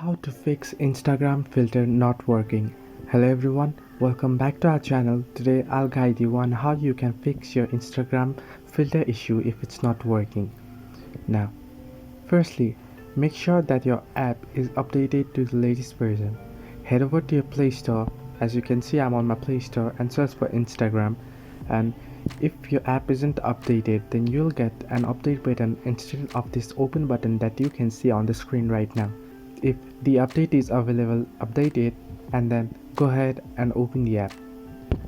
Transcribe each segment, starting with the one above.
How to fix Instagram filter not working. Hello everyone, welcome back to our channel. Today I'll guide you on how you can fix your Instagram filter issue if it's not working. Now, firstly, make sure that your app is updated to the latest version. Head over to your Play Store. As you can see, I'm on my Play Store and search for Instagram. And if your app isn't updated, then you'll get an update button instead of this open button that you can see on the screen right now. If the update is available, update it and then go ahead and open the app.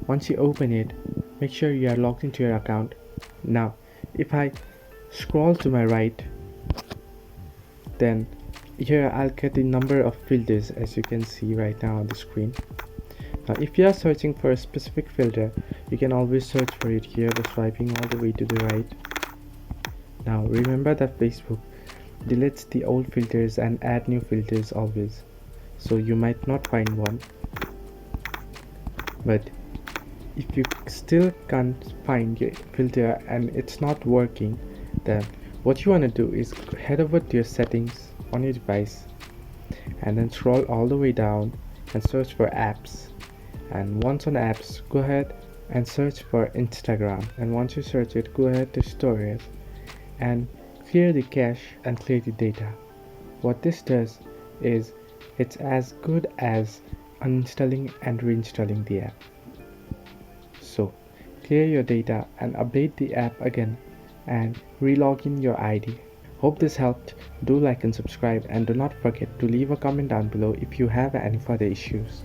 Once you open it, make sure you are logged into your account. Now, if I scroll to my right, then here I'll get the number of filters as you can see right now on the screen. Now, if you are searching for a specific filter, you can always search for it here by swiping all the way to the right. Now, remember that Facebook deletes the old filters and add new filters always, so you might not find one. But if you still can't find your filter and it's not working, then what you want to do is head over to your settings on your device and then scroll all the way down and search for apps. And once on apps, go ahead and search for Instagram, and once you search it, go ahead to storage and clear the cache and clear the data. What this does is it's as good as uninstalling and reinstalling the app. So clear your data and update the app again and relog in your ID. Hope this helped. Do like and subscribe, and do not forget to leave a comment down below if you have any further issues.